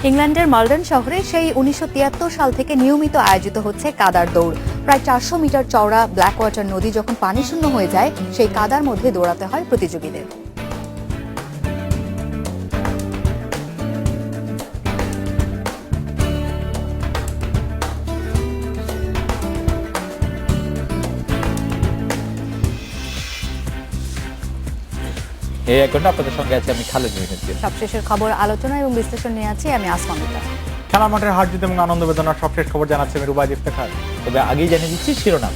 ইংল্যান্ডের মালডন শহরে সেই 1973 সাল থেকে নিয়মিত আয়োজিত হচ্ছে কাদার দৌড়। প্রায় 400 মিটার চওড়া ব্ল্যাক ওয়াটার নদী যখন পানি শূন্য হয়ে যায়, সেই কাদার মধ্যে দৌড়াতে হয় প্রতিযোগীদের। এই এক ঘন্টা আপনাদের সঙ্গে আছি আমি খালেদ। সবশেষের খবর, আলোচনা এবং বিশ্লেষণ নিয়ে আছি আমি আসমানিতা। খেলার মাঠের হার জিত এবং আনন্দ বেদনার সবশেষ খবর জানাচ্ছে আমি রুবাইদ ইফতেখার। তবে আগেই জানিয়ে দিচ্ছি শিরোনাম।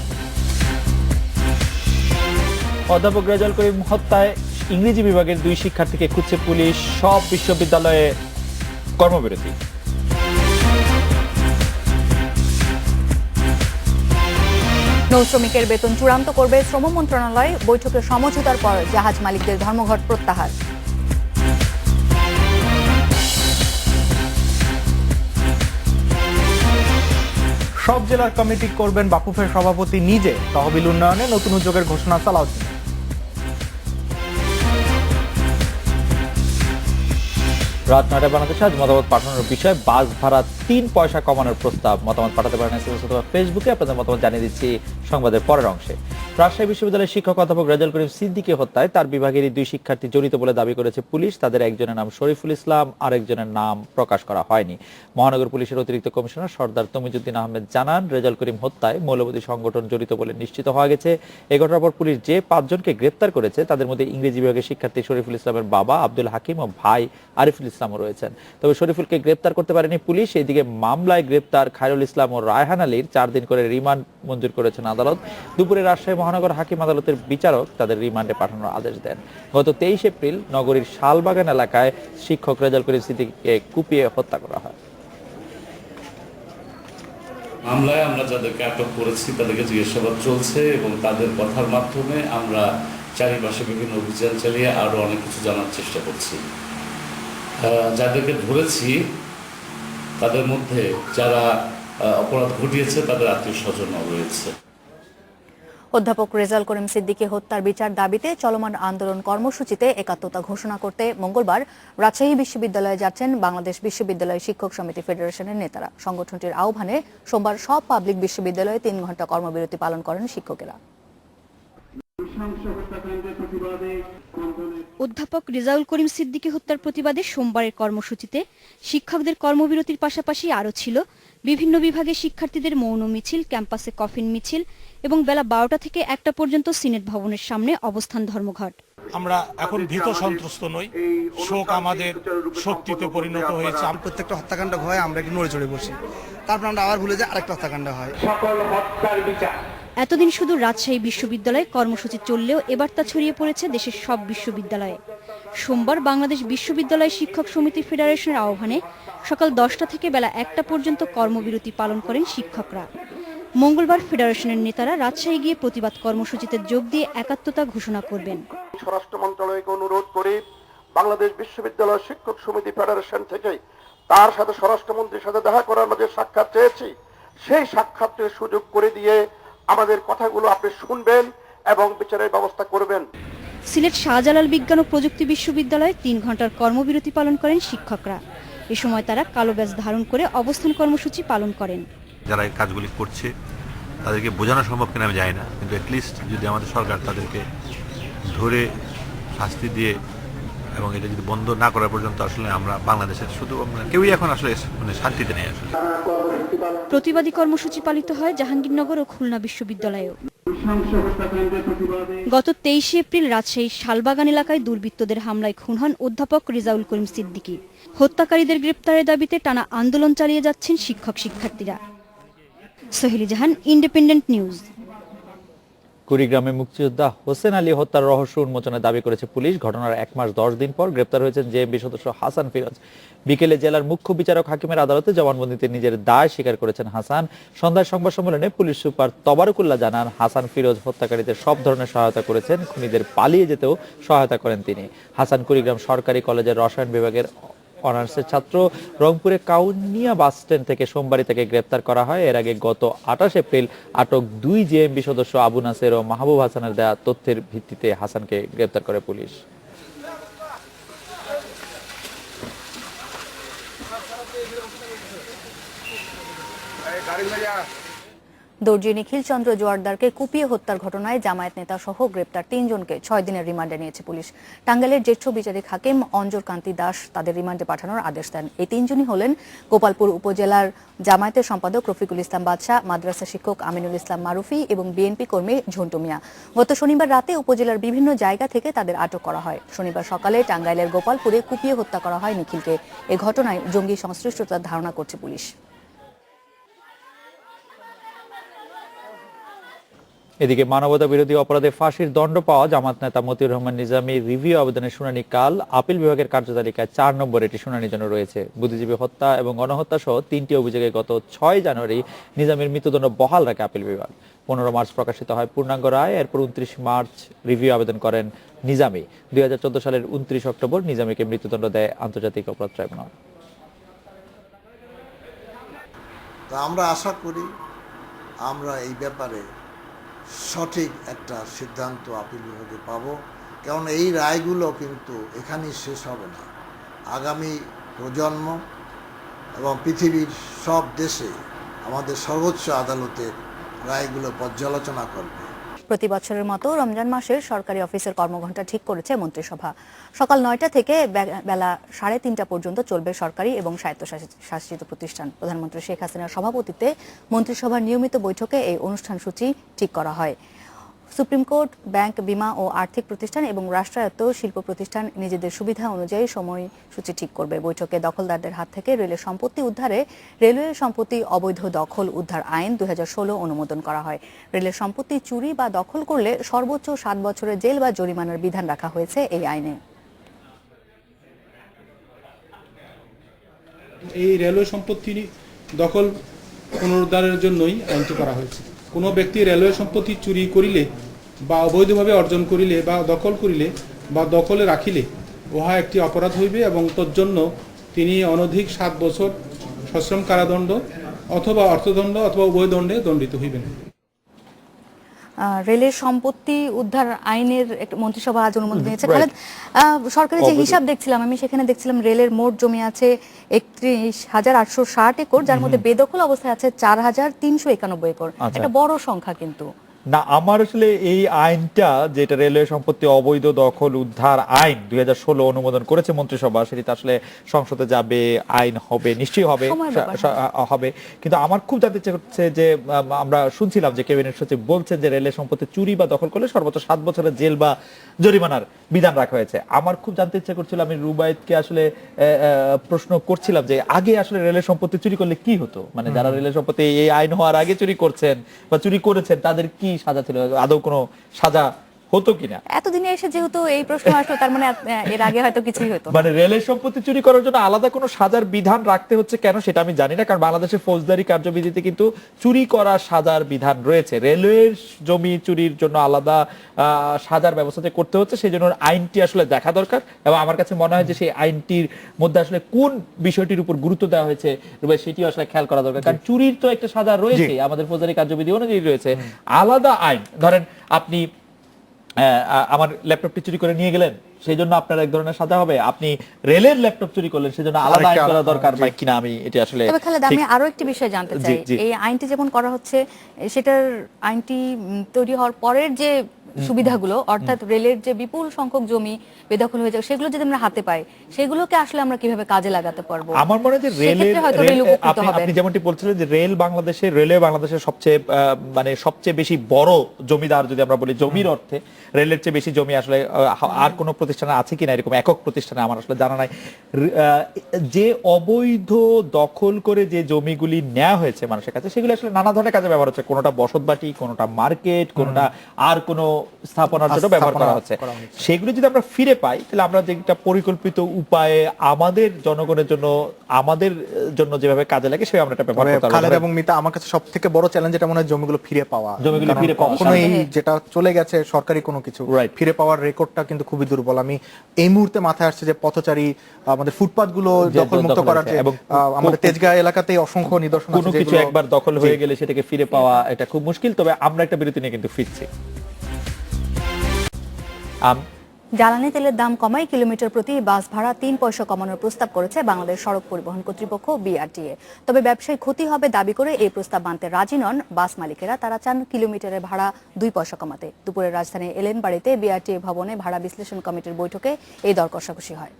অধ্যাপক রেজাউল করিম হত্যায় ইংরেজি বিভাগের 2 শিক্ষার্থীকে খুঁজছে পুলিশ, সব বিশ্ববিদ্যালয়ে কর্মবিরতি। নৌ শ্রমিকের বেতন চূড়ান্ত করবে শ্রম মন্ত্রণালয়, বৈঠকে সমঝোতার পর জাহাজ মালিকদের ধর্মঘট প্রত্যাহার। সব জেলার কমিটি করবেন বাফুফের সভাপতি নিজে, তহবিল উন্নয়নে নতুন উদ্যোগের ঘোষণা চালাচ্ছে। রাত 9টায় বাংলাদেশে আজ মতামত পাঠানোর বিষয়ে বাস ভাড়া 3 পয়সা কমানোর প্রস্তাব। মতামত পাঠাতে পারেন এসএমএস অথবা ফেসবুকে। আপনাদের মতামত জানিয়ে দিচ্ছি সংবাদের পরের অংশে। রাজশাহী বিশ্ববিদ্যালয়ের শিক্ষক অধ্যাপক রেজাউল করিম সিদ্দিকী হত্যায় তার বিভাগেরই 2 শিক্ষার্থী জড়িত বলে দাবি করেছে পুলিশ। তাদের একজনের নাম শরীফুল ইসলাম, আরেকজনের নাম প্রকাশ করা হয়নি। মহানগর পুলিশের অতিরিক্ত কমিশনার সর্দার তমিজুদ্দিন আহমেদ জানান, রেজাউল করিম হত্যায় মৌলবাদী সংগঠন জড়িত বলে নিশ্চিত হওয়া গেছে। এই ঘটনার পর পুলিশ যে 5 জনকে গ্রেপ্তার করেছে তাদের মধ্যে ইংরেজি বিভাগের শিক্ষার্থী শরীফুল ইসলামের বাবা আব্দুল হাকিম ও ভাই আরিফুল ইসলামও রয়েছেন। তবে শরীফুলকে গ্রেপ্তার করতে পারেনি পুলিশ। এইদিকে মামলায় গ্রেপ্তার খায়রুল ইসলাম ও রায়হান আলীর 4 দিন করে রিমান্ড মঞ্জুর করেছেন আদালত। দুপুরে রাজশাহী মহানগর হাকিম আদালতের বিচারক তাদের রিমান্ডে পাঠানোর আদেশ দেন। গত 23 এপ্রিল নগরীর শালবাগান এলাকায় শিক্ষক রেজাউল করিম সিদ্দিকীকে কুপিয়ে হত্যা করা হয়। মামলায় আমরা যাদেরকে আটক করেছি তাদেরকে জিজ্ঞাসাবাদ চলছে এবং তাদের কথার মাধ্যমে আমরা চারিপাশে বিভিন্ন অভিযান চালিয়ে আরও অনেক কিছু জানার চেষ্টা করছি। যাদেরকে ধরেছি তাদের মধ্যে যারা অপরাধ ঘটিয়েছে তাদের আত্মীয় স্বজনও রয়েছে। অধ্যাপক রেজাউল করিম সিদ্দিকী হত্যার বিচার দাবিতে চলমান আন্দোলন কর্মসূচিতে একাত্মতা ঘোষণা করতে মঙ্গলবার রাজশাহী বিশ্ববিদ্যালয়ে যাচ্ছেন বাংলাদেশ বিশ্ববিদ্যালয় শিক্ষক সমিতি ফেডারেশনের নেতারা। সংগঠনটির আহ্বানে সোমবার সব পাবলিক বিশ্ববিদ্যালয়ে 3 ঘণ্টা কর্মবিরতি পালন করেন শিক্ষকেরা। অধ্যাপক রেজাউল করিম সিদ্দিকী হত্যার প্রতিবাদে সোমবারের কর্মসূচিতে শিক্ষকদের কর্মবিরতির পাশাপাশি আরও ছিল বিভিন্ন বিভাগের শিক্ষার্থীদের মৌন মিছিল, ক্যাম্পাসে কফিন মিছিল এবং বেলা 12টা থেকে 1টা পর্যন্ত সিনেট ভবনের সামনে অবস্থান ধর্মঘট। আমরা এখন ভীত সন্ত্রস্ত নই, শোক আমাদের শক্তিতে পরিণত হয়েছে। প্রত্যেকটা হত্যাকাণ্ড হয় আমরা একটু নড়ে চড়ে বসি, তারপর আমরা আবার ভুলে যাই আরেকটা হত্যাকাণ্ড হয়। সকল হত্যার বিচার। এতদিন শুধু রাজশাহী বিশ্ববিদ্যালয়ে কর্মসূচি চললেও এবার তা ছড়িয়ে পড়েছে দেশের সব বিশ্ববিদ্যালয়ে। সোমবার বাংলাদেশ বিশ্ববিদ্যালয় শিক্ষক সমিতি ফেডারেশনের আহ্বানে সকাল 10টা থেকে বেলা 1টা পর্যন্ত কর্মবিরতি পালন করেন শিক্ষকরা। মঙ্গলবার ফেডারেশনের নেতারা রাজশাহী গিয়ে প্রতিবাদ কর্মসূচিতে যোগ দিয়ে একাত্মতা ঘোষণা করবেন। স্বরাষ্ট্র মন্ত্রণালয়কে অনুরোধ করে বাংলাদেশ বিশ্ববিদ্যালয় শিক্ষক সমিতি ফেডারেশন থেকে তার সাথে স্বরাষ্ট্রমন্ত্রীর সাথে দেখা করার মধ্যে সাক্ষাৎ চেয়েছি, সেই সাক্ষাতের সুযোগ করে দিয়ে আমাদের কথাগুলো আপনি শুনবেন এবং বিচারের ব্যবস্থা করবেন। সিলেট শাহজালাল বিজ্ঞান ও প্রযুক্তি বিশ্ববিদ্যালয়ে 3 ঘণ্টার কর্মবিরতি পালন করেন শিক্ষকরা। এ সময় তারা কালো ব্যাজ ধারণ করে অবস্থান কর্মসূচি পালন করেন। যারা এই কাজগুলি করছে তাদেরকে বোঝানো সম্ভব কিনা আমি জানি না, কিন্তু অ্যাটলিস্ট যদি আমাদের সরকার তাদেরকে ধরে শাস্তি দিয়ে এবং এটা যদি বন্ধ না করা পর্যন্ত আসলে আমরা বাংলাদেশের শুধু কেউই এখন আসলে শান্তিতে নেই। আসলে প্রতিবাদী কর্মসূচি পালিত হয় জাহাঙ্গীরনগর ও খুলনা বিশ্ববিদ্যালয়েও। গত 23 এপ্রিল রাজশাহীর শালবাগান এলাকায় দুর্বৃত্তদের হামলায় খুন হন অধ্যাপক রেজাউল করিম সিদ্দিকী। হত্যাকারীদের গ্রেপ্তারের দাবিতে টানা আন্দোলন চালিয়ে যাচ্ছেন শিক্ষক শিক্ষার্থীরা। সোহেলি জাহান, ইন্ডিপেন্ডেন্ট নিউজ। কুড়িগ্রামে মুক্তিযোদ্ধা হোসেন আলী হত্যার রহস্য উন্মোচনের দাবি করেছে পুলিশ। ঘটনার 1 মাস 10 দিন পর গ্রেপ্তার হয়েছেন জেএমবি সদস্য হাসান ফিরোজ। বিকেলে জেলার মুখ্য বিচারক হাকিমের আদালতে জবানবন্দিতে নিজের দায় স্বীকার করেছেন হাসান। সন্ধ্যায় সংবাদ সম্মেলনে পুলিশ সুপার তবারকুল্লাহ জানান, হাসান ফিরোজ হত্যাকারীদের সব ধরনের সহায়তা করেছেন, খুনিদের পালিয়ে যেতেও সহায়তা করেন তিনি। হাসান কুড়িগ্রাম সরকারি কলেজের রসায়ন বিভাগের অনার্সের ছাত্র। রংপুরে কাউনিয়া বাস স্ট্যান্ড থেকে সোমবারই তাকে গ্রেপ্তার করা হয়। এর আগে গত 28 এপ্রিল আটক 2 জেএমবি সদস্য আবু নাসের ও মাহবুব হাসানের দেওয়া তথ্যের ভিত্তিতে হাসানকে গ্রেপ্তার করে পুলিশ। দর্জি নিখিল চন্দ্র জোয়ারদারকে কুপিয়ে হত্যার ঘটনায় জামায়াত নেতা সহ গ্রেপ্তার 3 জনকে 6 দিনের রিমান্ডে নিয়েছে পুলিশ। টাঙ্গাইলের জ্যেষ্ঠ বিচারিক হাকিম অঞ্জর কান্তি দাস তাদের রিমান্ডে পাঠানোর আদেশ দেন। এই 3 জনই হলেন গোপালপুর উপজেলার জামায়াতের সম্পাদক রফিকুল ইসলাম বাদশা, মাদ্রাসা শিক্ষক আমিনুল ইসলাম মারুফি এবং বিএনপি কর্মী ঝন্টু মিয়া। গত শনিবার রাতে উপজেলার বিভিন্ন জায়গা থেকে তাদের আটক করা হয়। শনিবার সকালে টাঙ্গাইলের গোপালপুরে কুপিয়ে হত্যা করা হয় নিখিলকে। এই ঘটনায় জঙ্গি সংশ্লিষ্টতার ধারণা করছে পুলিশ। এদিকে মানবতা বিরোধী অপরাধে ফাঁসির দণ্ড পাওয়া জামাত নেতা মতিউর রহমান নিজামী রিভিউ আবেদনের শুনানি কাল আপিল বিভাগের কার্যতালিকায় 4 নম্বর এটি শুনানির জন্য রয়েছে। বুদ্ধিজীবী হত্যা এবং গণহত্যা সহ 3টি অভিযোগে গত 6 জানুয়ারি নিজামীর মৃত্যুদণ্ড বহাল রাখে আপিল বিভাগ। 15 মার্চ প্রকাশিত হয় পূর্ণাঙ্গ রায়। এরপর 29 মার্চ রিভিউ আবেদন করেন নিজামী। 2014 সালের 29 অক্টোবর নিজামীকে মৃত্যুদণ্ড দেয় আন্তর্জাতিক অপরাধ ট্রাইব্যুনাল। তা আমরা আশা করি আমরা এই ব্যাপারে সঠিক একটা সিদ্ধান্ত আপিল বিভাগে পাবো, কারণ এই রায়গুলো কিন্তু এখানেই শেষ হবে না। আগামী প্রজন্ম এবং পৃথিবীর সব দেশে আমাদের সর্বোচ্চ আদালতের রায়গুলো পর্যালোচনা করবে। প্রতি বছরের মতো রমজান মাসের সরকারি অফিসের কর্মঘণ্টা ঠিক করেছে মন্ত্রিসভা। সকাল 9টা থেকে বেলা 3:30 পর্যন্ত চলবে সরকারি এবং স্বায়ত্তশাসিত প্রতিষ্ঠান। প্রধানমন্ত্রী শেখ হাসিনার সভাপতিত্বে মন্ত্রিসভার নিয়মিত বৈঠকে এই অনুষ্ঠান সূচি ঠিক করা হয়। সুপ্রিম কোর্ট, ব্যাংক, বীমা ও আর্থিক প্রতিষ্ঠান এবং রাষ্ট্রায়ত্ত শিল্প প্রতিষ্ঠান নিজেদের সুবিধা অনুযায়ী সময়সূচি ঠিক করবে। বৈঠকে দখলদারদের হাত থেকে রেলের সম্পত্তি উদ্ধারে রেলওয়ে সম্পত্তি অবৈধ দখল উদ্ধার আইন 2016 অনুমোদন করা হয়। রেলের সম্পত্তি চুরি বা দখল করলে সর্বোচ্চ 7 বছরের জেল বা জরিমানার বিধান রাখা হয়েছে এই আইনে। এই রেলওয়ে সম্পত্তি দখল পুনরুদ্ধারের জন্যই আইনটি করা হয়েছে। কোনো ব্যক্তি রেলওয়ে সম্পত্তি চুরি করিলে বা অবৈধভাবে অর্জন করিলে বা দখল করিলে বা দখলে রাখিলে উহা একটি অপরাধ হইবে এবং তজ্জন্য তিনি অনধিক 7 বছর সশ্রম কারাদণ্ড অথবা অর্থদণ্ড অথবা উভয় দণ্ডে দণ্ডিত হইবেন। রেলের সম্পত্তি উদ্ধার আইনের মন্ত্রিসভা আজ অনুমোদন দিয়েছে। খালেদ, সরকারি যে হিসাব দেখছিলাম আমি, সেখানে দেখছিলাম রেলের মোট জমি আছে 31,860 একর, যার মধ্যে বেদখল অবস্থায় আছে 4,391 একর। একটা বড় সংখ্যা কিন্তু। না, আমার আসলে এই আইনটা, যেটা রেলওয়ে সম্পত্তি অবৈধ দখল উদ্ধার আইন 2016 অনুমোদন করেছে মন্ত্রিসভা, সেটি আসলে সংসদে যাবে, আইন হবে, নিশ্চয়ই হবে। কিন্তু আমার খুব জানতে ইচ্ছে করছে যে আমরা শুনছিলাম যে ক্যাবিনেট সচিব বলছেন যে রেলের সম্পত্তি চুরি বা দখল করলে সর্বোচ্চ 7 বছরের জেল বা জরিমানার বিধান রাখা হয়েছে। আমার খুব জানতে ইচ্ছে করছিল, আমি রুবায়েতকে আসলে প্রশ্ন করছিলাম যে আগে আসলে রেলের সম্পত্তি চুরি করলে কি হতো, মানে যারা রেলের সম্পত্তি এই আইন হওয়ার আগে চুরি করছেন বা চুরি করেছেন তাদের কি সাজা ছিল, আদৌ কোনো সাজা হতো কিনা? এতদিনে এসে যেহেতু এই প্রশ্ন আসলো, তার মানে এর আগে হয়তো কিছুই হতো। মানে রেলের সম্পত্তি চুরি করার জন্য আলাদা কোনো সাজার বিধান রাখতে হচ্ছে কেন সেটা আমি জানি না, কারণ বাংলাদেশের ফৌজদারি কার্যবিধিতে কিন্তু চুরি করা সাজার বিধান রয়েছে। রেলওয়ের জমি চুরির জন্য আলাদা সাজার ব্যবস্থা করতে হচ্ছে, সেই জন্য আইনটি আসলে দেখা দরকার। এবং আমার কাছে মনে হয় যে সেই আইনটির মধ্যে আসলে কোন বিষয়টির উপর গুরুত্ব দেওয়া হয়েছে সেটি আসলে খেয়াল করা দরকার। কারণ চুরির তো একটা সাজা রয়েছে, আমাদের ফৌজদারি কার্যবিধি অনুযায়ী রয়েছে। আলাদা আইন, ধরেন আপনি আমার ল্যাপটপটি চুরি করে নিয়ে গেলেন, সেই জন্য আপনার এক ধরনের সাজা হবে। আপনি রেলের ল্যাপটপ চুরি করলেন, সেই জন্য আলাদা আইন করা দরকার কিনা, আমি এটা আসলে। তবে খালেদ, আমি আরো একটি বিষয় জানতে চাই। এই আইনটি যেমন করা হচ্ছে, সেটার আইনটি তৈরি হওয়ার পরের যে সুবিধাগুলো, অর্থাৎ রেলের যে বিপুল সংখ্যক জমি বেদখল হয়ে যায়, সেগুলো যদি আমরা হাতে পাই, সেগুলোকে আসলে আমরা কিভাবে কাজে লাগাতে পারবো? আমার মনে হয় যে আপনি যেমনটি বলছিলেন যে রেলওয়ে বাংলাদেশের সবচেয়ে বেশি বড় জমিদার, যদি আমরা বলি জমির অর্থে, রেলের চেয়ে বেশি জমি আসলে আর কোনো প্রতিষ্ঠানে আছে কিনা, এরকম একক প্রতিষ্ঠানে আমার আসলে জানা নাই। যে অবৈধ দখল করে যে জমিগুলি নেওয়া হয়েছে মানুষের কাছে, সেগুলো আসলে নানা ধরনের কাজে ব্যবহার হচ্ছে। কোনোটা বসতবাটি, কোনোটা মার্কেট, কোনোটা আর কোনো স্থাপনার জন্য ব্যবহার করা হচ্ছে। সেগুলো যদি আমরা ফিরে পাই, তাহলে আমরা যেটা পরিকল্পিত উপায়ে আমাদের জনগণের জন্য, আমাদের জন্য যেভাবে কাজে লাগে, সেভাবে আমরা এটা ব্যবহার করতে পারবো। খালেদ এবং মিতা, আমার কাছে সবথেকে বড় চ্যালেঞ্জ এটা মনে হয় জমিগুলো ফিরে পাওয়া। কখনোই যেটা চলে গেছে সরকারি কোনো কিছু ফিরে পাওয়ার রেকর্ডটা কিন্তু খুবই দুর্বল। আমি এই মুহূর্তে মাথায় আসছে যে পথচারী, আমাদের ফুটপাথ গুলো দখল মুক্ত করার, এবং আমাদের তেজগাঁ এলাকাতেই অসংখ্য নিদর্শন আছে। কোনো কিছু একবার দখল হয়ে গেলে সেটাকে ফিরে পাওয়া এটা খুব মুশকিল। তবে আমরা একটা বিরতি নিয়ে কিন্তু ফিরছি। জ্বালানি তেলের দাম কমায় কিলোমিটার প্রতি বাস ভাড়া 3 পয়সা কমানোর প্রস্তাব করেছে বাংলাদেশ সড়ক পরিবহন কর্তৃপক্ষ বিআরটিএ। তবে ব্যবসায়িক ক্ষতি হবে দাবি করে এই প্রস্তাব মানতে রাজি নন বাস মালিকেরা। তারা চান কিলোমিটারের ভাড়া 2 পয়সা কমাতে। দুপুরে রাজধানী এলেনবাড়িতে বিআরটিএ ভবনে ভাড়া বিশ্লেষণ কমিটির বৈঠকে এই দর কষাকষি হয়।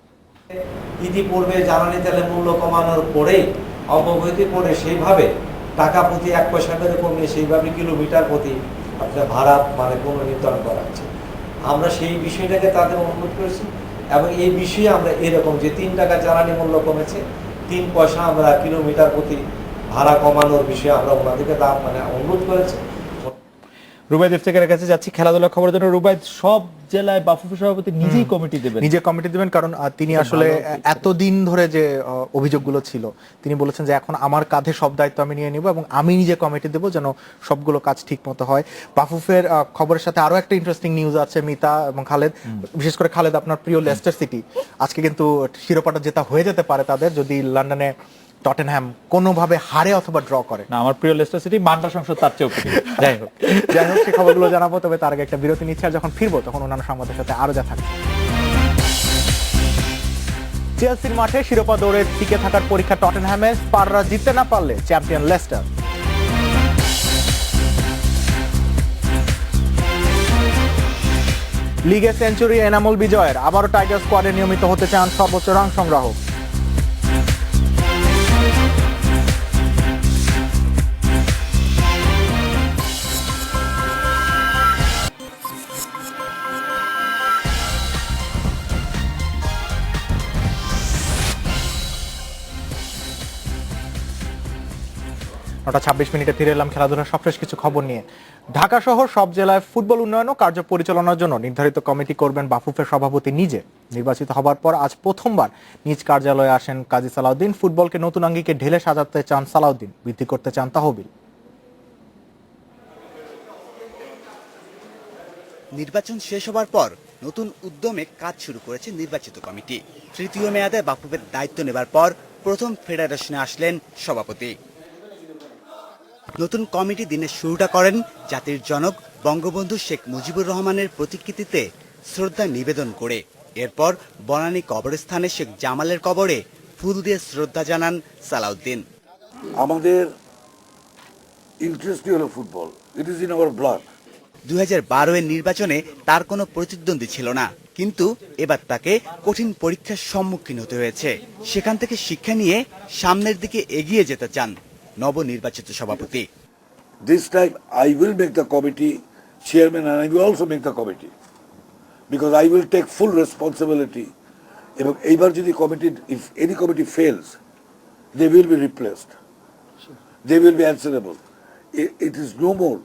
ইতিপূর্বে জ্বালানি তেলের মূল্য কমানোর পরে অব্যবহিত করে সেইভাবে টাকা প্রতি 1 পয়সা করে কমিয়ে সেইভাবে কিলোমিটার প্রতি আপনার ভাড়া পুনর্নির্ধারণ করা হচ্ছে। আমরা সেই বিষয়টাকে তাদের অনুরোধ করেছি এবং এই বিষয়ে আমরা এরকম যে 3 টাকা জ্বালানি মূল্য কমেছে, 3 পয়সা আমরা কিলোমিটার প্রতি ভাড়া কমানোর বিষয়ে আমরা ওনাদেরকে অনুরোধ করেছি। রুবাইদ ইফতেখারের কাছে যাচ্ছি খেলাধুলার খবরের জন্য। রুবাইদ, সব জেলায় বাফুফে সভাপতি নিজেই কমিটি দেবেন, কারণ তিনি আসলে এতদিন ধরে যে অভিযোগগুলো ছিল তিনি বলেছেন যে এখন আমার কাঁধে সব দায়িত্ব আমি নিয়ে নিব এবং আমি নিজে কমিটি দেব যেন সবগুলো কাজ ঠিক মতো হয়। বাফুফের খবরের সাথে আরো একটা ইন্টারেস্টিং নিউজ আছে মিতা এবং খালেদ, বিশেষ করে খালেদ আপনার প্রিয় লেস্টার সিটি আজকে কিন্তু শিরোপাটা জেতা হয়ে যেতে পারে তাদের যদি লন্ডনে টটেনহ্যাম কোনোভাবে হারে অথবা ড্র করে। না, আমার প্রিয় লেস্টার সিটি মান্ডা সংসদ তার চেয়েও প্রিয়। যাই হোক সেই খবরগুলো জানাবো, তবে তার আগে একটা বিরতি নিচ্ছে, আর যখন ফিরবো তখন অন্যান্য সংবাদের সাথে আরো যা থাকবে। চেলসির মাঠে শিরোপা দৌড়ে টিকে থাকার পরীক্ষা টটেনহ্যামের, স্পাররা জিততে না পারলে চ্যাম্পিয়ন লেস্টার। লিগে সেঞ্চুরি এনামুল বিজয়ের, আবারও টাইগার স্কোয়াডে নিয়মিত হতে চান সর্বোচ্চ রান সংগ্রাহক। নটা 26 মিনিটে ফিরে এলাম খেলাধুলার সবশেষ কিছু খবর নিয়ে। ঢাকা শহর সব জেলায় ফুটবল উন্নয়ন ও কার্য পরিচালনার জন্য নির্ধারিত কমিটি করবেন বাফুফের সভাপতি নিজে। নির্বাচিত হবার পর আজ প্রথমবার নিজ কার্যালয়ে আসেন কাজী সালাউদ্দিন। ফুটবলকে নতুন আঙ্গিকে ঢেলে সাজাতে চান সালাউদ্দিন, বৃদ্ধি করতে চান তহবিল। নির্বাচন শেষ হবার পর নতুন উদ্যমে কাজ শুরু করেছে নির্বাচিত কমিটি। তৃতীয় মেয়াদে বাফুফের দায়িত্ব নেবার পর প্রথম ফেডারেশনে আসলেন সভাপতি। নতুন কমিটি দিনের শুরুটা করেন জাতির জনক বঙ্গবন্ধু শেখ মুজিবুর রহমানের প্রতিকৃতিতে শ্রদ্ধা নিবেদন করে। এরপর বনানী কবরস্থানে শেখ জামালের কবরে ফুল দিয়ে শ্রদ্ধা জানান সালাউদ্দিন। আমাদের ইন্টারেস্টই হলো football, it is in our blood. 2012-এর নির্বাচনে তার কোনো প্রতিদ্বন্দ্বী ছিল না, কিন্তু এবার তাকে কঠিন পরীক্ষার সম্মুখীন হতে হয়েছে। সেখান থেকে শিক্ষা নিয়ে সামনের দিকে এগিয়ে যেতে চান নবনির্বাচিত সভাপতি। This time I will make the committee chairman and I will also make the committee because I will take full responsibility. এবং এইবার যদি committee, if any committee fails, they will be replaced. They will be answerable. It is no more.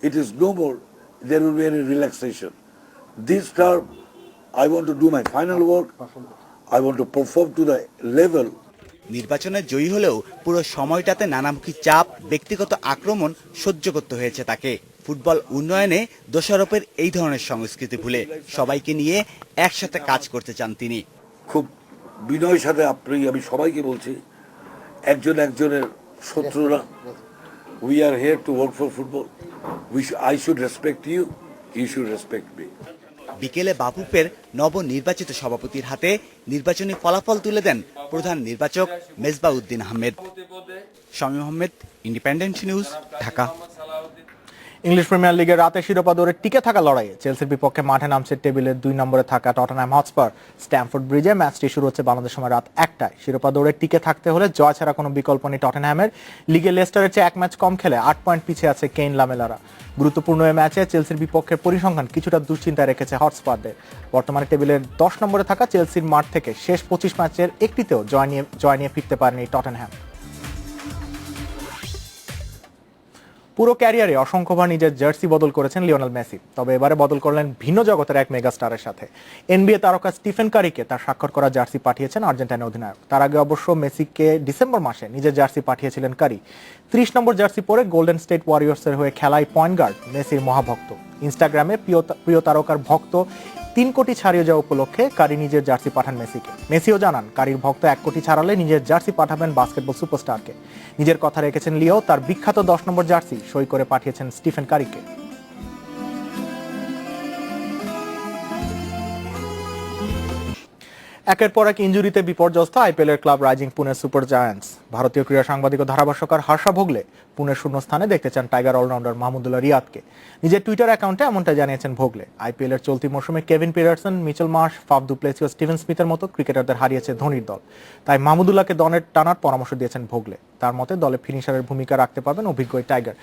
It is no more. There will be any relaxation. This term, I want to do my final work. I want to perform to the level. নির্বাচনে জয়ী হলেও পুরো সময়টাতে নানামুখী চাপ, ব্যক্তিগত আক্রমণ সহ্য করতে হয়েছে তাকে। ফুটবল উন্নয়নে দোষারোপের এই ধরনের সংস্কৃতি ভুলে সবাইকে নিয়ে একসাথে কাজ করতে চান তিনি। খুব বিনয়ের সাথে আমি সবাইকে বলছি, একজনের শত্রুরা। We are here to work for football. I should respect you, you should respect me. বিকেলে বাফুফের নবনির্বাচিত সভাপতির হাতে নির্বাচনী ফলাফল তুলে দেন প্রধান নির্বাচক Mezbauddin Ahmed. Shamim Ahmed, independent News, Dhaka. English premier লিগের রাতে শিরোপা দৌড়ে টিকে থাকা লড়াইয়ে চেলসির বিপক্ষে মাঠে নামছে টেবিলের 2 নম্বরে থাকা টটেনহ্যাম হটস্পার। স্ট্যামফোর্ড ব্রিজে ম্যাচটি শুরু হচ্ছে বাংলাদেশ সময় রাত 1টায়। শিরোপা দৌড়ে টিকে থাকতে হলে জয় ছাড়া কোনো বিকল্প নেই টটেনহ্যামের। লিগে লেস্টারের চেয়ে 1 ম্যাচ কম খেলে 8 পয়েন্ট পিছিয়ে আছে কেইন লামেলারা। গুরুত্বপূর্ণ এই ম্যাচে চেলসির বিপক্ষে পরিসংখ্যান কিছুটা দুশ্চিন্তায় রেখেছে হটস্পারদের। বর্তমানে টেবিলের 10 নম্বরে থাকা চেলসির মাঠ থেকে শেষ 25 ম্যাচের একটিতেও জয় নিয়ে ফিরতে পারেনি টটেনহ্যাম। পুরো ক্যারিয়ারে অসংখ্যবার নিজের জার্সি বদল করেছেন লিওনেল মেসি, তবে এবারে বদল করলেন ভিন্ন জগতের এক মেগা স্টারের সাথে। এনবিএ তারকা স্টিফেন কারিকে তার স্বাক্ষর করা জার্সি পাঠিয়েছেন আর্জেন্টিনা অধিনায়ক। তার আগে অবশ্য মেসিকে ডিসেম্বর মাসে নিজের জার্সি পাঠিয়েছিলেন কারি। 30 নম্বর জার্সি পরে গোল্ডেন স্টেট ওয়ারিয়র্সের হয়ে খেলায় পয়েন্ট গার্ড মেসির মহাভক্ত। ইনস্টাগ্রামে প্রিয় তারকার ভক্ত 3 কোটি ছাড়িয়ে যাওয়া উপলক্ষে কারি নিজের জার্সি পাঠান মেসিকে। মেসিও জানান কারির ভক্ত 1 কোটি ছাড়ালে নিজের জার্সি পাঠাবেন বাস্কেটবল সুপারস্টারকে। নিজের কথা রেখেছেন লিও, তার বিখ্যাত 10 নম্বর জার্সি সই করে পাঠিয়েছেন স্টিফেন কারিকে। একের পর এক ইনজুরিতে বিপর্যস্ত আইপিএল এর club rising Pune super giants. ভারতীয় ক্রীড়া সাংবাদিক ও ধারাভাষ্যকার হর্ষা ভোগলে পুনের শূন্যস্থানে দেখতে চান টাইগার অলরাউন্ডার মাহমুদুল্লাহ রিয়াদকে। নিজের টুইটার অ্যাকাউন্টে এমনটা জানিয়েছেন ভোগলে। আইপিএল এর চলতি মৌসুমে Kevin Pietersen, Mitchell Marsh, Faf দু প্লেসি ও স্টিভেন স্মিথের মতো ক্রিকেটারদের হারিয়েছে ধোনির দল। তাই মাহমুদুল্লাহকে দলের টানার পরামর্শ দিয়েছেন ভোগলে। তার মতে দলে ফিনিশারের ভূমিকা রাখতে পারবেন অভিজ্ঞ টাইগার।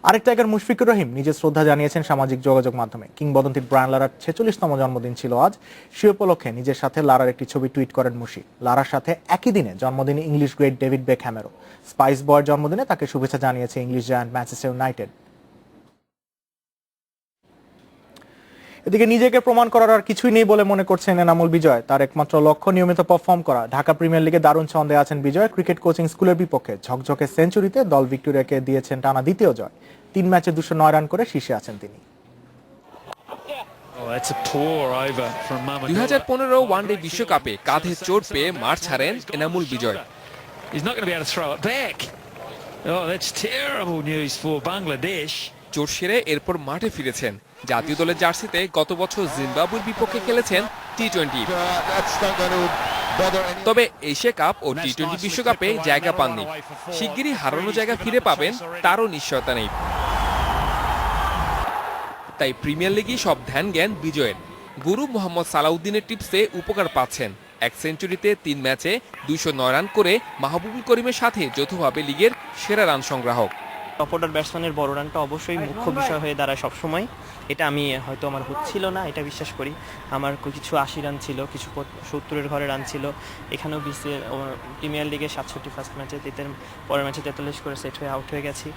আরেক টাইগার মুশফিকুর রহিম নিজের শ্রদ্ধা জানিয়েছেন সামাজিক যোগাযোগ মাধ্যমে। কিংবদন্তি ব্রায়ান লারার 46তম জন্মদিন ছিল আজ। সে উপলক্ষে নিজের সাথে লারার একটি ছবি টুইট করেন মুশি। লারার সাথে একই দিনে জন্মদিন ইংলিশ গ্রেট ডেভিড বেকহ্যামেরও। স্পাইস বয়ের জন্মদিনে তাকে শুভেচ্ছা জানিয়েছে ইংলিশ জায়ান্ট ম্যানচেস্টার ইউনাইটেড। এদিকে নিজেকে প্রমাণ করার আর কিছুই নেই বলে মনে করছেন এনামুল বিজয়। তার একমাত্র লক্ষ্য নিয়মিত পারফর্ম করা। ঢাকা প্রিমিয়ার লিগে দারুণ ছন্দে আছেন বিজয়। ক্রিকেট কোচিং স্কুলের বিপক্ষে ঝকঝকে সেঞ্চুরিতে দল ভিক্টোরিয়াকে দিয়েছেন টানা দ্বিতীয় জয়। 3 ম্যাচে 209 রান করে শীর্ষে আছেন তিনি। 2015 ওয়ানডে বিশ্বকাপে কাঁধে চোট পেয়ে মাঠ ছাড়েন এনামুল বিজয়। চোট সেরে এরপর মাঠে ফিরেছেন। জাতীয় দলের জার্সিতে গত বছর জিম্বাবুয়ের বিপক্ষে খেলেছেন টি-20। তবে এশিয়া কাপ ও টি-20 বিশ্বকাপে জায়গা পাননি। শিগগিরই হারানো জায়গা ফিরে পাবেন তারও নিশ্চয়তা নেই। তাই প্রিমিয়ার লিগই সব ধ্যান জ্ঞান বিজয়ের। গুরু মোহাম্মদ সালাউদ্দিনের টিপসে উপকার পাচ্ছেন। 1 সেঞ্চুরিতে 3 ম্যাচে 209 রান করে মাহবুবুল করিমের সাথে যৌথভাবে লিগের সেরা রান সংগ্রাহক। অপরটার ব্যাটসম্যানের বড় রানটা অবশ্যই মুখ্য বিষয় হয়ে দাঁড়ায় সবসময়। এটা আমি হয়তো আমার হচ্ছিল না, এটা বিশ্বাস করি। আমার কিছু 80 রান ছিল, কিছু 70-এর ঘরে রান ছিল। এখানেও প্রিমিয়ার লিগে 67 ফার্স্ট ম্যাচে, পরের ম্যাচে 43 করে সেট হয়ে আউট হয়ে গেছি।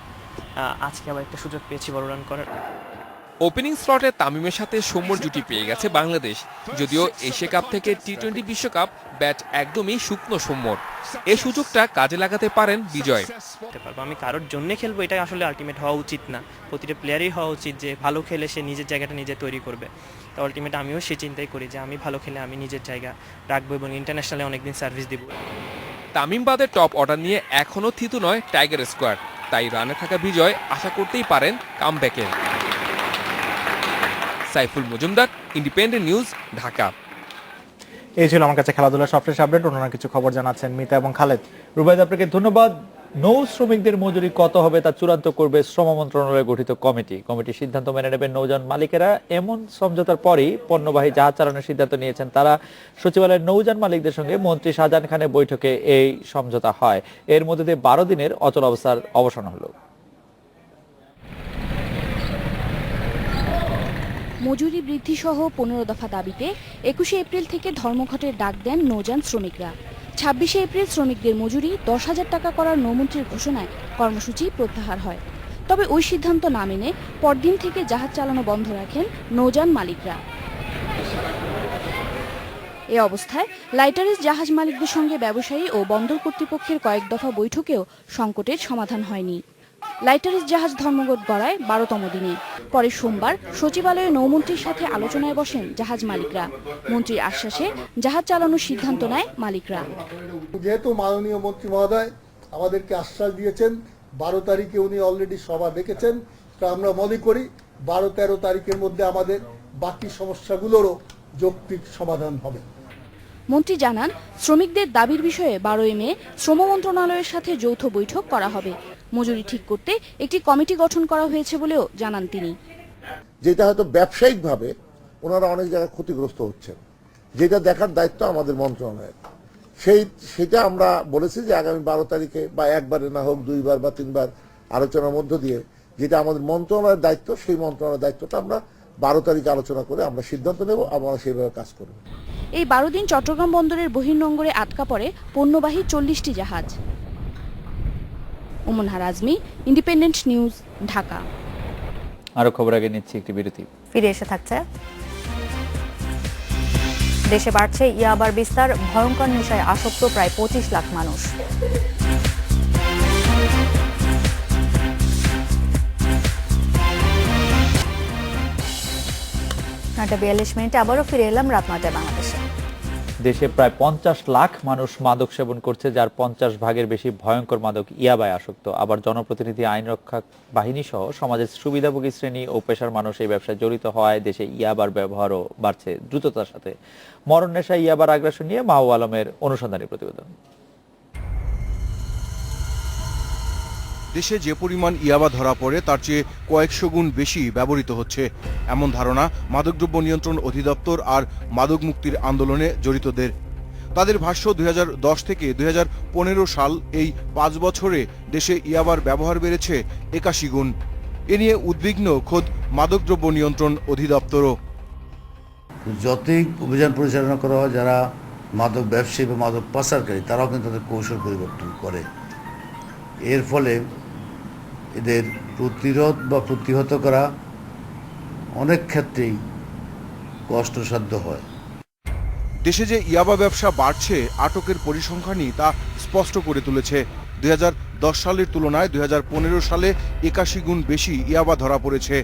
আজকে আবার একটা সুযোগ পেয়েছি বড় রান করার। ওপেনিং স্লটে তামিমের সাথে সৌম্যর জুটি পেয়ে গেছে বাংলাদেশ। যদিও এশিয়া কাপ থেকে টি-20 বিশ্বকাপ ব্যাট একদমই শুকনো সৌম্যর। এই সুযোগটা কাজে লাগাতে পারেন বিজয়। আমি কারোর জন্য খেলবো এটা আসলে আলটিমেট হওয়া উচিত না। প্রতিটা প্লেয়ারই হওয়া উচিত যে ভালো খেলে সে নিজের জায়গাটা নিজে তৈরি করবে। তো আলটিমেট আমিও সে চিন্তাই করি যে আমি ভালো খেলে আমি নিজের জায়গা রাখবো এবং ইন্টারন্যাশনালে অনেকদিন সার্ভিস দিব। তামিম বাদে টপ অর্ডার নিয়ে এখনও থিতু নয় টাইগার স্কোয়াড। তাই রানে থাকা বিজয় আশা করতেই পারেন কামব্যাকের। Saiful Majumdar, Independent News, Dhaka. এই ছিল আমার কাছে খেলাধুলার সবশেষ আপডেট। অন্যান্য কিছু খবর জানাচ্ছেন মিতা এবং খালেদ। রুবাইদ, আপনাকে ধন্যবাদ। নৌ শ্রমিকদের মজুরি কত হবে তা চূড়ান্ত করবে শ্রম মন্ত্রণালয়ে গঠিত কমিটি। কমিটির সিদ্ধান্ত মেনে নেবেন নৌযান মালিকেরা। এমন সমঝোতার পরই পণ্যবাহী জাহাজ চালানোর সিদ্ধান্ত নিয়েছেন তারা। সচিবালয়ের নৌযান মালিকদের সঙ্গে মন্ত্রী শাহজাহান খানের বৈঠকে এই সমঝোতা হয়। এর মধ্যে দিয়ে 12 দিনের অচল অবস্থার অবসান হলো। মজুরি বৃদ্ধি সহ 15 দফা দাবিতে 21শে এপ্রিল থেকে ধর্মঘটের ডাক দেন নৌযান শ্রমিকরা। 26শে এপ্রিল শ্রমিকদের মজুরি 10,000 টাকা করার নৌমন্ত্রীর ঘোষণায় কর্মসূচি প্রত্যাহার হয়। তবে ওই সিদ্ধান্ত না মেনে পরদিন থেকে জাহাজ চালানো বন্ধ রাখেন নৌযান মালিকরা। এ অবস্থায় লাইটারিস জাহাজ মালিকদের সঙ্গে ব্যবসায়ী ও বন্দর কর্তৃপক্ষের কয়েক দফা বৈঠকেও সংকটের সমাধান হয়নি। লাইটারিস জাহাজ ধর্মঘট গড়ায় 12তম দিনে। পরে সোমবার সচিবালয়ে নৌমন্ত্রীর সাথে আলোচনায় বসেন জাহাজ মালিকরা। মন্ত্রীর আশ্বাসে জাহাজ চালানোর সিদ্ধান্ত নেয় মালিকরা। যেহেতু মাননীয় মন্ত্রী মহোদয় আমাদেরকে আশ্বাস দিয়েছেন, 12 তারিখে উনি অলরেডি সভা ডেকেছেন, তা আমরা মনে করি 12-13 তারিখের মধ্যে আমাদের বাকি সমস্যাগুলোরও যৌক্তিক সমাধান হবে। মন্ত্রী জানান, শ্রমিকদের দাবির বিষয়ে 12ই মে শ্রম মন্ত্রণালয়ের সাথে যৌথ বৈঠক করা হবে। মজুরি ঠিক করতে একটি কমিটি গঠন করা হয়েছে বলেও জানান তিনি। যেটা হয়তো ব্যবসায়িকভাবে ওনারা অনেক জায়গায় ক্ষতিগ্রস্ত হচ্ছেন, যেটা দেখার দায়িত্ব আমাদের মন্ত্রণালয়ের। সেটা আমরা বলেছি যে আগামী 12 তারিখে বা একবারে না হোক 2 বার বা 3 বার আলোচনার মধ্য দিয়ে যেটা আমাদের মন্ত্রণালয়ের দায়িত্ব, সেই মন্ত্রণালয়ের দায়িত্বটা আমরা 12 তারিখে আলোচনা করে আমরা সিদ্ধান্ত নেব, আমরা সেইভাবে কাজ করব। এই 12 দিন চট্টগ্রাম বন্দরের বহির্নোঙরে আটকা পড়ে পণ্যবাহী 40টি জাহাজ। ওমনহার আজমি, ইন্ডিপেন্ডেন্ট নিউজ, ঢাকা। আরো খবর আগে নিচ্ছি একটি বিরতি। ফিরে এসে থাকছে। দেশে বাড়ছে ইয়াবার বিস্তার। ভয়ঙ্কর নেশায় আসক্ত প্রায় 25 লাখ মানুষ। 9:42 আবারও ফিরে এলাম রাত 9টায় বাংলাদেশে। দেশে প্রায় 50 লাখ মানুষ মাদক সেবন করছে, যার 50 ভাগের বেশি ভয়ঙ্কর মাদক ইয়াবায় আসক্ত। আবার জনপ্রতিনিধি, আইন রক্ষা বাহিনী সহ সমাজের সুবিধাভোগী শ্রেণী ও পেশার মানুষ এই ব্যবসায় জড়িত হওয়ায় দেশে ইয়াবার ব্যবহারও বাড়ছে দ্রুততার সাথে। মরণ নেশায় ইয়াবার আগ্রাসন নিয়ে মাহবুব আলমের অনুসন্ধানী প্রতিবেদন। দেশে যে পরিমাণ ইয়াবা ধরা পড়ে তার চেয়ে কয়েকশো গুণ বেশি ব্যবহৃত হচ্ছে, এমন ধারণা মাদকদ্রব্য নিয়ন্ত্রণ অধিদপ্তর আর মাদক মুক্তির আন্দোলনে জড়িতদের। তাদের ভাষ্য 2010 থেকে 2015 সাল এই 5 বছরে দেশে ইয়াবার ব্যবহার বেড়েছে 81 গুণ। এ নিয়ে উদ্বিগ্ন খোদ মাদকদ্রব্য নিয়ন্ত্রণ অধিদপ্তরও। যতই অভিযান পরিচালনা করা হয়, যারা মাদক ব্যবসায়ী বা মাদক পাচারকারী তারাও কিন্তু তাদের কৌশল পরিবর্তন করে। এর ফলে এদের প্রতিরোধ বা প্রতিহত করা অনেক ক্ষেত্রেই কষ্টসাধ্য হয়। দেশে যে ইয়াবা ব্যবসা বাড়ছে, আটকের পরিসংখ্যানই তা স্পষ্ট করে তুলেছে। 2010 সালের তুলনায় 2015 সালে 81 গুণ বেশি ইয়াবা ধরা পড়েছে।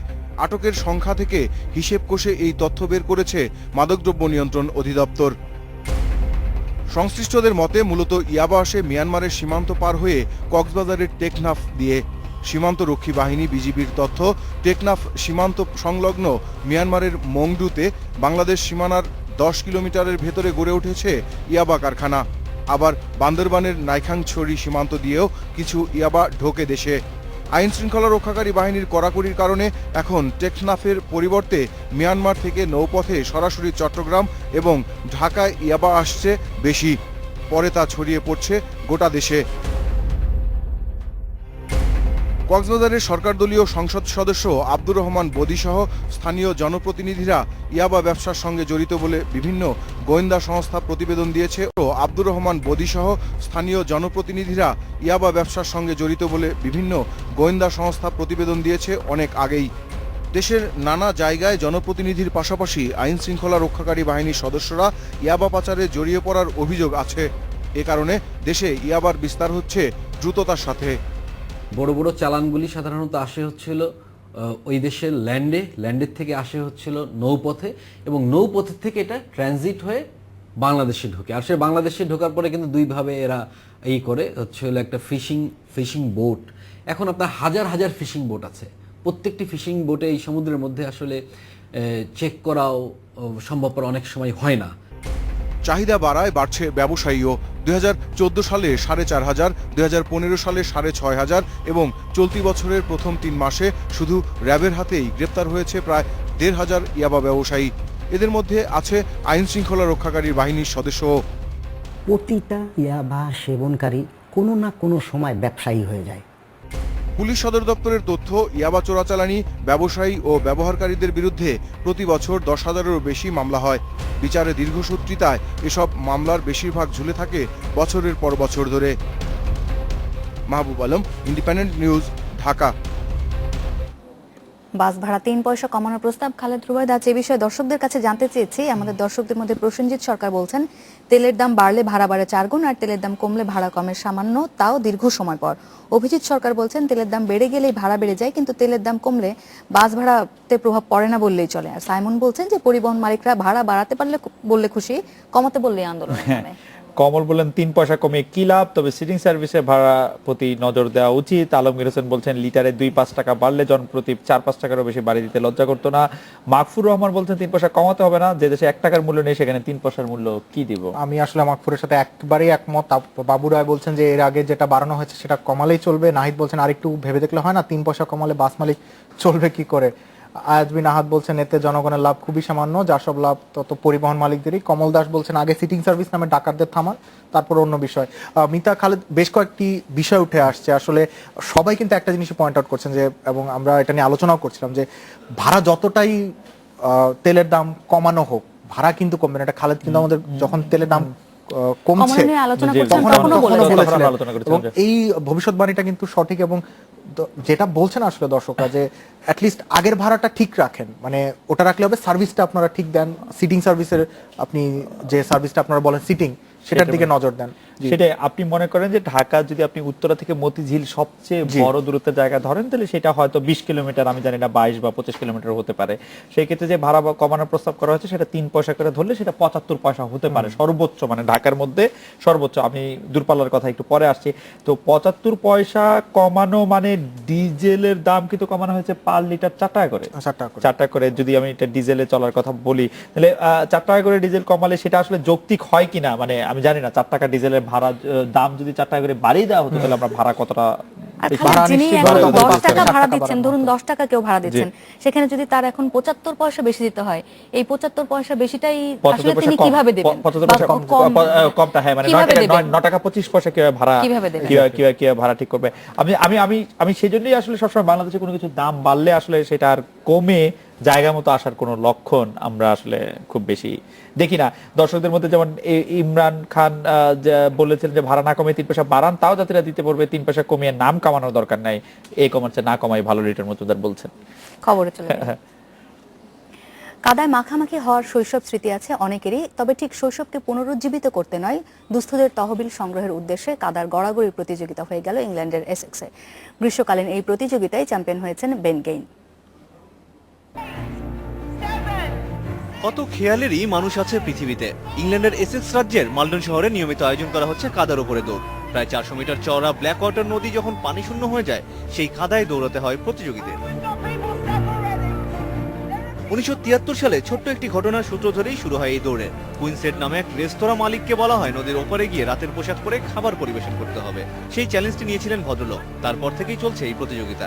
আটকের সংখ্যা থেকে হিসেব কষে এই তথ্য বের করেছে মাদকদ্রব্য নিয়ন্ত্রণ অধিদপ্তর। সংশ্লিষ্টদের মতে মূলত ইয়াবা আসে মিয়ানমারের সীমান্ত পার হয়ে কক্সবাজারের টেকনাফ দিয়ে। সীমান্ত রক্ষী বাহিনী বিজিবির তথ্য, টেকনাফ সীমান্ত সংলগ্ন মিয়ানমারের মংডুতে বাংলাদেশ সীমানার 10 কিলোমিটারের ভেতরে গড়ে উঠেছে ইয়াবা কারখানা। আবার বান্দরবানের নাইখাংছড়ি সীমান্ত দিয়েও কিছু ইয়াবা ঢোকে দেশে। আইন শৃঙ্খলা রক্ষাকারী বাহিনীর কড়াকড়ির কারণে এখন টেকনাফের পরিবর্তে মিয়ানমার থেকে নৌপথে সরাসরি চট্টগ্রাম এবং ঢাকায় ইয়াবা আসছে বেশি। পরে তা ছড়িয়ে পড়ছে গোটা দেশে। কক্সবাজারের সরকারদলীয় সংসদ সদস্য আব্দুর রহমান বদিসহ স্থানীয় জনপ্রতিনিধিরা ইয়াবা ব্যবসার সঙ্গে জড়িত বলে বিভিন্ন গোয়েন্দা সংস্থা প্রতিবেদন দিয়েছে। আব্দুর রহমান বদিসহ স্থানীয় জনপ্রতিনিধিরা ইয়াবা ব্যবসার সঙ্গে জড়িত বলে বিভিন্ন গোয়েন্দা সংস্থা প্রতিবেদন দিয়েছে অনেক আগেই। দেশের নানা জায়গায় জনপ্রতিনিধির পাশাপাশি আইন শৃঙ্খলা রক্ষাকারী বাহিনীর সদস্যরা ইয়াবা পাচারে জড়িয়ে পড়ার অভিযোগ আছে। এ কারণে দেশে ইয়াবার বিস্তার হচ্ছে দ্রুততার সাথে। বড় বড় চালানগুলি সাধারণত আসে হচ্ছিল ওই দেশের ল্যান্ডের থেকে আসে হচ্ছিল নৌপথে, এবং নৌপথের থেকে এটা ট্রানজিট হয়ে বাংলাদেশে ঢোকে। আর সে বাংলাদেশে ঢোকার পরে কিন্তু দুইভাবে এরা এই করে হচ্ছিল একটা ফিশিং বোট। এখন আপনার হাজার হাজার ফিশিং বোট আছে, প্রত্যেকটি ফিশিং বোটে এই সমুদ্রের মধ্যে আসলে চেক করাও সম্ভবপর অনেক সময় হয় না। চাহিদা বাড়ায় বাড়ছে ব্যবসায়ীও। 2014 সালে 4,500, 2015 সালে 6,500 এবং চলতি বছরের প্রথম 3 মাসে শুধু র্যাবের হাতেই গ্রেপ্তার হয়েছে প্রায় 1,500 ইয়াবা ব্যবসায়ী। এদের মধ্যে আছে আইন শৃঙ্খলা রক্ষাকারী বাহিনীর সদস্যও। প্রতিটা ইয়াবা সেবনকারী কোনো না কোনো সময় ব্যবসায়ী হয়ে যায়। পুলিশ সদর দপ্তরের তথ্য, ইয়াবা চোরাচালানি, ব্যবসায়ী ও ব্যবহারকারীদের বিরুদ্ধে প্রতি বছর 10,000-এরও বেশি মামলা হয়। বিচারে দীর্ঘসূত্রিতায় এসব মামলার বেশিরভাগ ঝুলে থাকে বছরের পর বছর ধরে। Mahbub Alam, independent News, Dhaka. বাস ভাড়া 3 পয়সা কমানোর প্রস্তাব খালেদ রুবায়েদ। আজ এই বিষয়ে দর্শকদের কাছে জানতে চেয়েছি। আমাদের দর্শকদের মধ্যে প্রসেনজিৎ সরকার বলছেন, তেলের দাম বাড়লে ভাড়া বাড়ে 4 গুণ, আর তেলের দাম কমলে ভাড়া কমে সামান্য, তাও দীর্ঘ সময় পর। অভিজিৎ সরকার বলছেন, তেলের দাম বেড়ে গেলেই ভাড়া বেড়ে যায়, কিন্তু তেলের দাম কমলে বাস ভাড়াতে প্রভাব পড়ে না বললেই চলে। আর সাইমন বলছেন যে পরিবহন মালিকরা ভাড়া বাড়াতে পারলে বললে খুশি, কমাতে বললে আন্দোলন হবে। কমল বলেন 3 পয়সা কমিয়ে কি লাভ, তবে সিটিং সার্ভিসে ভাড়া প্রতি নজর দেওয়া উচিত। আলমগীর হোসেন বলছেন, লিটারে 2-5 টাকা বাড়লে জনপ্রতি 4-5 টাকারও বেশি বাড়ি দিতে লজ্জা করতো না। মাকফুর রহমান বলছেন 3 পয়সা কমাতে হবে না, যে দেশে 1 টাকার মূল্য নেই সেখানে 3 পয়সার মূল্য কি দিব। আমি আসলে মাকফুরের সাথে একবারেই একমত। বাবু রায় বলছেন যে এর আগে যেটা বাড়ানো হয়েছে সেটা কমালেই চলবে। নাহিদ বলছেন আরেকটু ভেবে দেখলে হয় না, 3 পয়সা কমালে বাস মালিক চলবে কি করে। আয়াজবিন আহাদ বলছেন এতে জনগণের লাভ খুবই সামান্য, যার সব লাভ তত পরিবহন মালিকদেরই। কমল দাস বলছেন আগে সিটিং সার্ভিস নামে ডাকাতদের থামান, তারপর অন্য বিষয়। মিতা খালেদ, বেশ কয়েকটি বিষয় উঠে আসছে। আসলে সবাই কিন্তু একটা জিনিস পয়েন্ট আউট করছেন যে, এবং আমরা এটা নিয়ে আলোচনাও করছিলাম, যে ভাড়া যতটাই তেলের দাম কমানো হোক, ভাড়া কিন্তু কমবে না। এটা খালেদ কিন্তু আমাদের যখন তেলের দাম কমছে এবং এই ভবিষ্যৎবাণীটা কিন্তু সঠিক, এবং যেটা বলছেন আসলে দর্শকরা যে অ্যাটলিস্ট আগের ভাড়াটা ঠিক রাখেন, মানে ওটা রাখলে হবে, সার্ভিসটা আপনারা ঠিক দেন, সিটিং সার্ভিসের আপনি যে সার্ভিসটা আপনারা বলেন সিটিং, সেটার দিকে নজর দেন। সেটা আপনি মনে করেন যে ঢাকা যদি আপনি উত্তরা থেকে মতিঝিল সবচেয়ে বড় দূরত্বের জায়গা ধরেন, তাহলে সেটা হয়তো 20 কিলোমিটার, আমি জানি না 22 বা 25 কিলোমিটার হতে পারে। সেই ক্ষেত্রে যে ভাড়া কমানোর প্রস্তাব করা হয়েছে সেটা 3 পয়সা করে ধরলে সেটা 75 পয়সা হতে পারে সর্বোচ্চ, মানে ঢাকার মধ্যে সর্বোচ্চ। আমি দূরপাল্লার কথা একটু পরে আসছি। তো 75 পয়সা কমানো মানে ডিজেলের দাম কিন্তু কমানো হয়েছে পার লিটার 4 টাকা করে। 4 টাকা করে যদি আমি এটা ডিজেলে চলার কথা বলি, তাহলে 4 টাকা করে ডিজেল কমালে সেটা আসলে যৌক্তিক হয় কিনা, মানে আমি জানি না। 4 টাকা ডিজেলের ভাড়া দাম যদি 4 টাকা করে বাড়িয়ে দেওয়া হতো, তাহলে আমরা ভাড়া কতটা যিনি এখন 10 টাকা ভাড়া দিচ্ছেন, ধরুন 10 টাকা কেউ ভাড়া দিচ্ছেন, সেখানে যদি তার এখন 75 পয়সা বেশি দিতে হয়, এই 75 পয়সা বেশিটাই আসলে তিনি কিভাবে দেবেন? 75 পয়সা কমটা, হ্যাঁ, মানে 9 টাকা 25 পয়সা কিভাবে ভাড়া ঠিক করবে? আমি সেই জন্যই আসলে সবসময় বাংলাদেশে কোনো কিছু দাম বাড়লে আসলে সেটা আর কমে জায়গা মতো আসার কোনো লক্ষণ আমরা আসলে খুব বেশি দেখি না। দর্শকদের মধ্যে যেমন ইমরান খান বলেছিলেন যে ভাড়া না কমে 3 পয়সা বাড়ান, তাও যাত্রীরা দিতে পারবে, 3 পয়সা কমিয়ে নাম কামানোর দরকার নাই, এই কমাচ্ছে না কমাই ভালো। রিটার্ন মজুমদার বলছেন। খবরে চলে কাদায় মাখামাখি হওয়ার শৈশব স্মৃতি আছে অনেকেরই, তবে ঠিক শৈশবকে পুনরুজ্জীবিত করতে নয়, দুস্থদের তহবিল সংগ্রহের উদ্দেশ্যে কাদার গড়াগড়ির প্রতিযোগিতা হয়ে গেল ইংল্যান্ডের এসেক্সে। গ্রীষ্মকালীন এই প্রতিযোগিতায় চ্যাম্পিয়ন হয়েছেন বেন গেইন। কত খেয়ালেরই মানুষ আছে পৃথিবীতে। ইংল্যান্ডের এসেক্স রাজ্যের মালডন শহরে নিয়মিত আয়োজন করা হচ্ছে কাদার উপরে দৌড়। প্রায় 400 মিটার চওড়া ব্ল্যাক ওয়াটার নদী যখন পানি শূন্য হয়ে যায়, সেই কাদায় দৌড়াতে হয় প্রতিযোগীদের। 1973 সালে ছোট্ট একটি ঘটনার সূত্র ধরেই শুরু হয় এই দৌড়ের। কুইনসেট নামে এক রেস্তোরাঁ মালিককে বলা হয় নদীর ওপারে গিয়ে রাতের পোশাক পরে খাবার পরিবেশন করতে হবে। সেই চ্যালেঞ্জটি নিয়েছিলেন ভদ্রলোক। তারপর থেকেই চলছে এই প্রতিযোগিতা।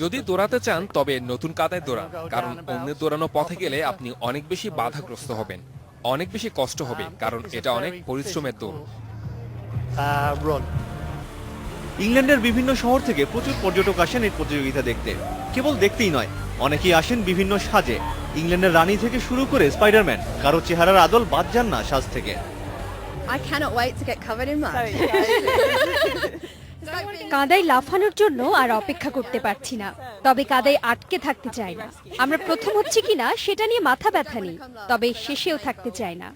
যদি দৌড়াতে চান তবে নতুন কাদায় দৌড়ান, কারণ অন্যের দৌড়ানো পথে গেলে আপনি অনেক বেশি বাধাগ্রস্ত হবেন, অনেক বেশি কষ্ট হবে, কারণ এটা অনেক পরিশ্রমের দৌড়। ইংল্যান্ডের বিভিন্ন শহর থেকে প্রচুর পর্যটক আসেন এই প্রতিযোগিতা দেখতে। কেবল দেখতেই নয়, অনেকেই আসেন বিভিন্ন সাজে। ইংল্যান্ডের রানী থেকে শুরু করে স্পাইডারম্যান, কারো চেহারার আদল বাদ যান না সাজ থেকে। কাদায় লাফানোর জন্য আর অপেক্ষা করতে পারছি না, তবে কাদায় আটকে থাকতে চাই না। আমরা প্রথম হচ্ছি কিনা সেটা নিয়ে মাথা ব্যথা নেই, তবে শেষেও থাকতে চাই না।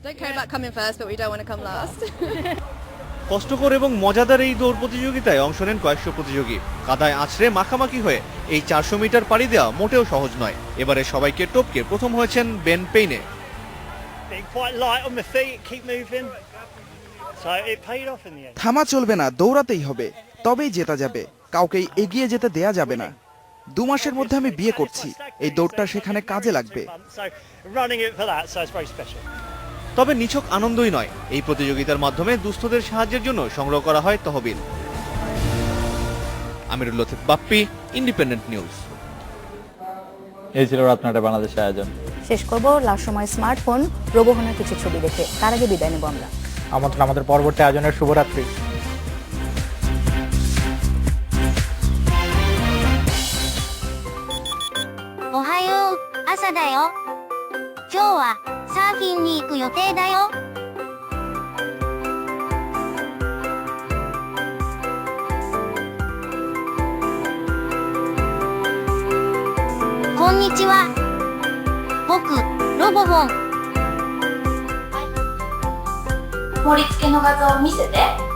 কষ্টকর এবং মজাদার এই দৌড় প্রতিযোগিতায় অংশ নেন কয়েকশো প্রতিযোগী। কাদায় আছড়ে মাখামাখি হয়ে এই 400 মিটার পাড়ি দেওয়া মোটেও সহজ নয়। এবারে সবাইকে টপকে প্রথম হয়েছেন বেন পেইনে। থামা চলবে না, দৌড়াতেই হবে, তবেই জেতা যাবে। কাউকেই এগিয়ে যেতে দেয়া যাবে না। 2 মাসের মধ্যে আমি বিয়ে করছি, এই দৌড়টা সেখানে কাজে লাগবে। তবে নিছক আনন্দই নয়, এই প্রতিযোগিতার মাধ্যমে দুস্থদের সাহায্যের জন্য সংগ্রহ করা হয় তহবিল। আমিরুল লতিফ বাপ্পি, ইন্ডিপেন্ডেন্ট নিউজ। এই ছিল রাত 9টায় বাংলাদেশের আয়োজন। শেষ করব লাস্ট সময় স্মার্টফোন প্রবহনের কিছু ছবি দেখে। তার আগে বিদায় নেব আমরা। আমন্ত্রণ আমাদের পরবর্তী আয়োজনের। শুভরাত্রি। ওহায়ো, আসাだよ。今日はサーフィンに行く予定だよ。こんにちは。僕、ロボボン。盛り付けの画像を見せて。